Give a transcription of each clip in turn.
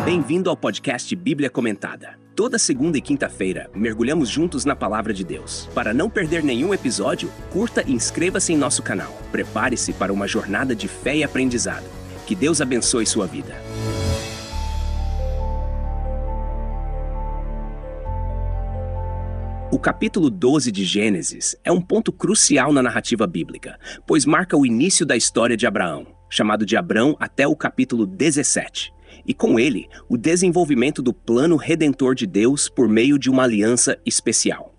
Bem-vindo ao podcast Bíblia Comentada. Toda segunda e quinta-feira, mergulhamos juntos na Palavra de Deus. Para não perder nenhum episódio, curta e inscreva-se em nosso canal. Prepare-se para uma jornada de fé e aprendizado. Que Deus abençoe sua vida. O capítulo 12 de Gênesis é um ponto crucial na narrativa bíblica, pois marca o início da história de Abraão, chamado de Abrão até o capítulo 17. E com ele, o desenvolvimento do plano redentor de Deus por meio de uma aliança especial.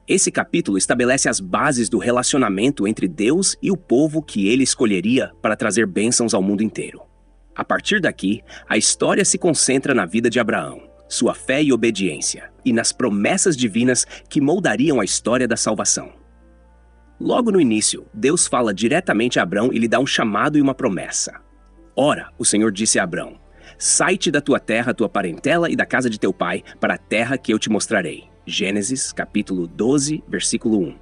Esse capítulo estabelece as bases do relacionamento entre Deus e o povo que ele escolheria para trazer bênçãos ao mundo inteiro. A partir daqui, a história se concentra na vida de Abraão, sua fé e obediência, e nas promessas divinas que moldariam a história da salvação. Logo no início, Deus fala diretamente a Abrão e lhe dá um chamado e uma promessa. Ora, o Senhor disse a Abrão: sai-te da tua terra, tua parentela e da casa de teu pai, para a terra que eu te mostrarei. Gênesis, capítulo 12, versículo 1.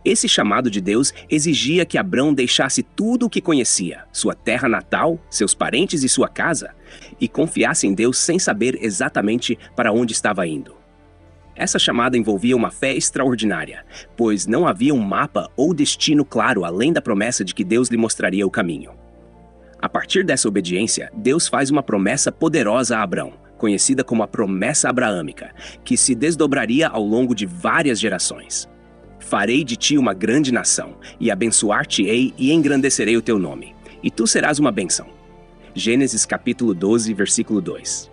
Esse chamado de Deus exigia que Abrão deixasse tudo o que conhecia, sua terra natal, seus parentes e sua casa, e confiasse em Deus sem saber exatamente para onde estava indo. Essa chamada envolvia uma fé extraordinária, pois não havia um mapa ou destino claro além da promessa de que Deus lhe mostraria o caminho. A partir dessa obediência, Deus faz uma promessa poderosa a Abrão, conhecida como a promessa abraâmica, que se desdobraria ao longo de várias gerações. Farei de ti uma grande nação, e abençoar-te-ei e engrandecerei o teu nome, e tu serás uma bênção. Gênesis capítulo 12, versículo 2.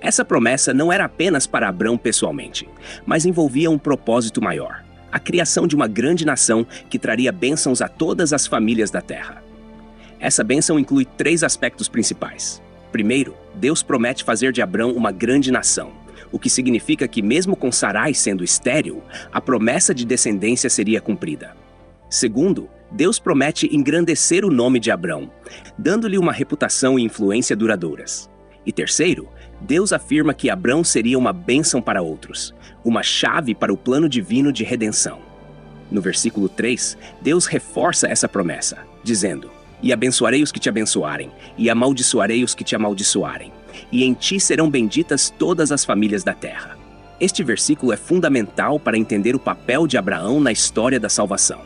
Essa promessa não era apenas para Abrão pessoalmente, mas envolvia um propósito maior: a criação de uma grande nação que traria bênçãos a todas as famílias da terra. Essa bênção inclui 3 aspectos principais. Primeiro, Deus promete fazer de Abrão uma grande nação, o que significa que mesmo com Sarai sendo estéril, a promessa de descendência seria cumprida. Segundo, Deus promete engrandecer o nome de Abrão, dando-lhe uma reputação e influência duradouras. E terceiro, Deus afirma que Abrão seria uma bênção para outros, uma chave para o plano divino de redenção. No versículo 3, Deus reforça essa promessa, dizendo: e abençoarei os que te abençoarem, e amaldiçoarei os que te amaldiçoarem, e em ti serão benditas todas as famílias da terra. Este versículo é fundamental para entender o papel de Abraão na história da salvação.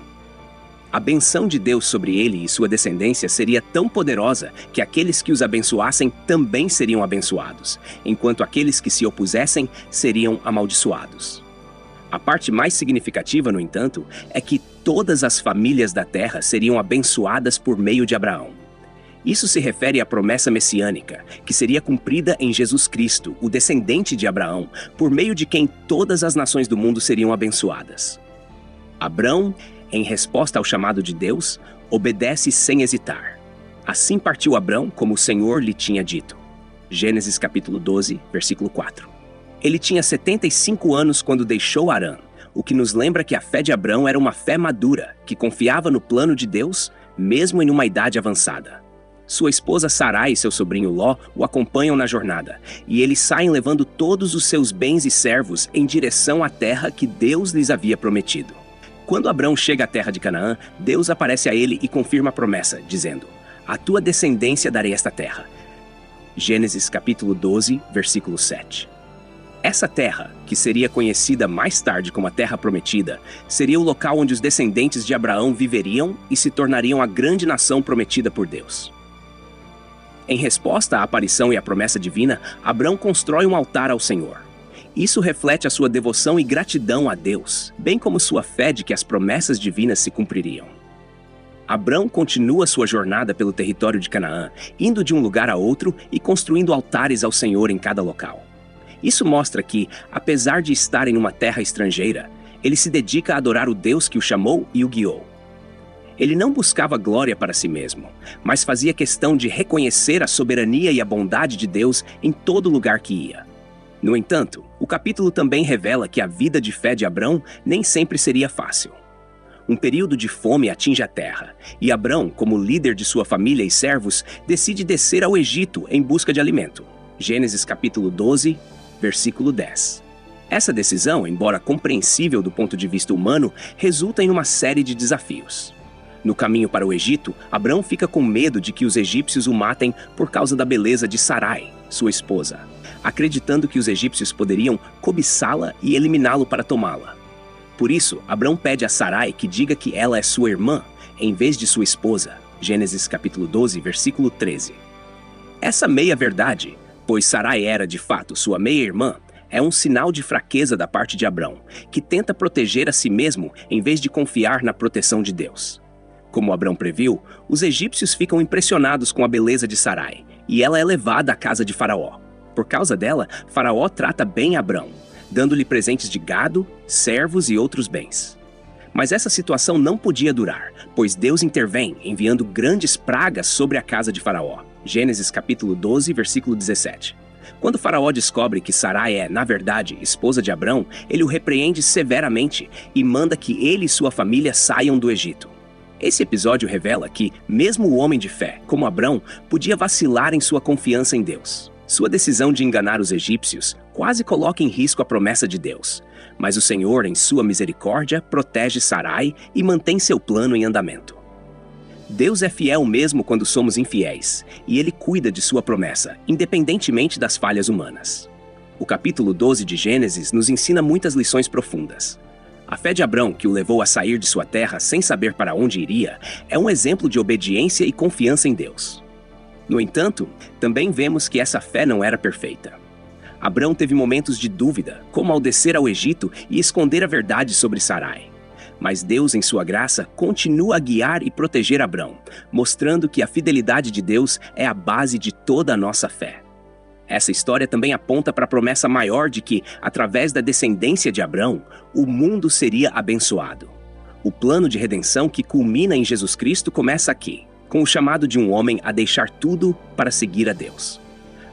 A benção de Deus sobre ele e sua descendência seria tão poderosa que aqueles que os abençoassem também seriam abençoados, enquanto aqueles que se opusessem seriam amaldiçoados. A parte mais significativa, no entanto, é que todas as famílias da terra seriam abençoadas por meio de Abraão. Isso se refere à promessa messiânica, que seria cumprida em Jesus Cristo, o descendente de Abraão, por meio de quem todas as nações do mundo seriam abençoadas. Abrão, em resposta ao chamado de Deus, obedece sem hesitar. Assim partiu Abrão, como o Senhor lhe tinha dito. Gênesis capítulo 12, versículo 4. Ele tinha 75 anos quando deixou Harã, o que nos lembra que a fé de Abrão era uma fé madura, que confiava no plano de Deus, mesmo em uma idade avançada. Sua esposa Sarai e seu sobrinho Ló o acompanham na jornada, e eles saem levando todos os seus bens e servos em direção à terra que Deus lhes havia prometido. Quando Abrão chega à terra de Canaã, Deus aparece a ele e confirma a promessa, dizendo: a tua descendência darei esta terra. Gênesis capítulo 12, versículo 7. Essa terra, que seria conhecida mais tarde como a Terra Prometida, seria o local onde os descendentes de Abraão viveriam e se tornariam a grande nação prometida por Deus. Em resposta à aparição e à promessa divina, Abrão constrói um altar ao Senhor. Isso reflete a sua devoção e gratidão a Deus, bem como sua fé de que as promessas divinas se cumpririam. Abrão continua sua jornada pelo território de Canaã, indo de um lugar a outro e construindo altares ao Senhor em cada local. Isso mostra que, apesar de estar em uma terra estrangeira, ele se dedica a adorar o Deus que o chamou e o guiou. Ele não buscava glória para si mesmo, mas fazia questão de reconhecer a soberania e a bondade de Deus em todo lugar que ia. No entanto, o capítulo também revela que a vida de fé de Abrão nem sempre seria fácil. Um período de fome atinge a terra, e Abrão, como líder de sua família e servos, decide descer ao Egito em busca de alimento. Gênesis capítulo 12, versículo 10. Essa decisão, embora compreensível do ponto de vista humano, resulta em uma série de desafios. No caminho para o Egito, Abrão fica com medo de que os egípcios o matem por causa da beleza de Sarai, sua esposa, acreditando que os egípcios poderiam cobiçá-la e eliminá-lo para tomá-la. Por isso, Abrão pede a Sarai que diga que ela é sua irmã, em vez de sua esposa. Gênesis capítulo 12, versículo 13. Essa meia-verdade, pois Sarai era de fato sua meia-irmã, é um sinal de fraqueza da parte de Abrão, que tenta proteger a si mesmo em vez de confiar na proteção de Deus. Como Abrão previu, os egípcios ficam impressionados com a beleza de Sarai, e ela é levada à casa de Faraó. Por causa dela, Faraó trata bem Abrão, dando-lhe presentes de gado, servos e outros bens. Mas essa situação não podia durar, pois Deus intervém enviando grandes pragas sobre a casa de Faraó. Gênesis capítulo 12, versículo 17. Quando Faraó descobre que Sarai é, na verdade, esposa de Abrão, ele o repreende severamente e manda que ele e sua família saiam do Egito. Esse episódio revela que, mesmo o homem de fé, como Abrão, podia vacilar em sua confiança em Deus. Sua decisão de enganar os egípcios quase coloca em risco a promessa de Deus. Mas o Senhor, em sua misericórdia, protege Sarai e mantém seu plano em andamento. Deus é fiel mesmo quando somos infiéis, e Ele cuida de sua promessa, independentemente das falhas humanas. O capítulo 12 de Gênesis nos ensina muitas lições profundas. A fé de Abrão, que o levou a sair de sua terra sem saber para onde iria, é um exemplo de obediência e confiança em Deus. No entanto, também vemos que essa fé não era perfeita. Abrão teve momentos de dúvida, como ao descer ao Egito e esconder a verdade sobre Sarai. Mas Deus, em sua graça, continua a guiar e proteger Abrão, mostrando que a fidelidade de Deus é a base de toda a nossa fé. Essa história também aponta para a promessa maior de que, através da descendência de Abrão, o mundo seria abençoado. O plano de redenção que culmina em Jesus Cristo começa aqui, com o chamado de um homem a deixar tudo para seguir a Deus.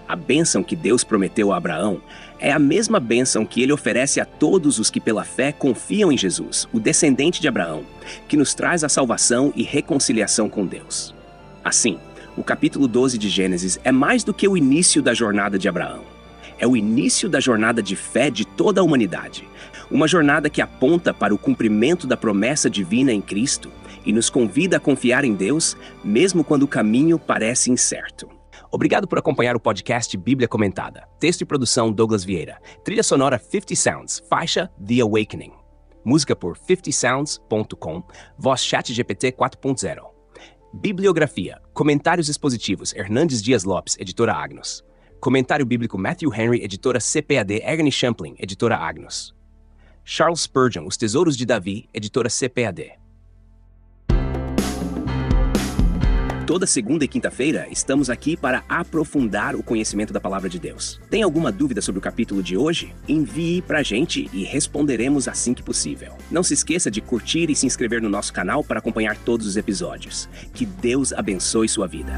A bênção que Deus prometeu a Abraão é a mesma bênção que ele oferece a todos os que pela fé confiam em Jesus, o descendente de Abraão, que nos traz a salvação e reconciliação com Deus. Assim, o capítulo 12 de Gênesis é mais do que o início da jornada de Abraão. É o início da jornada de fé de toda a humanidade. Uma jornada que aponta para o cumprimento da promessa divina em Cristo e nos convida a confiar em Deus, mesmo quando o caminho parece incerto. Obrigado por acompanhar o podcast Bíblia Comentada. Texto e produção Douglas Vieira. Trilha sonora 50 Sounds, faixa The Awakening. Música por 50sounds.com, voz ChatGPT 4.0. Bibliografia. Comentários expositivos Hernandes Dias Lopes, editora Agnos. Comentário bíblico Matthew Henry, editora CPAD Ernie Champlin, editora Agnos. Charles Spurgeon, Os Tesouros de Davi, editora CPAD. Toda segunda e quinta-feira estamos aqui para aprofundar o conhecimento da Palavra de Deus. Tem alguma dúvida sobre o capítulo de hoje? Envie pra gente e responderemos assim que possível. Não se esqueça de curtir e se inscrever no nosso canal para acompanhar todos os episódios. Que Deus abençoe sua vida.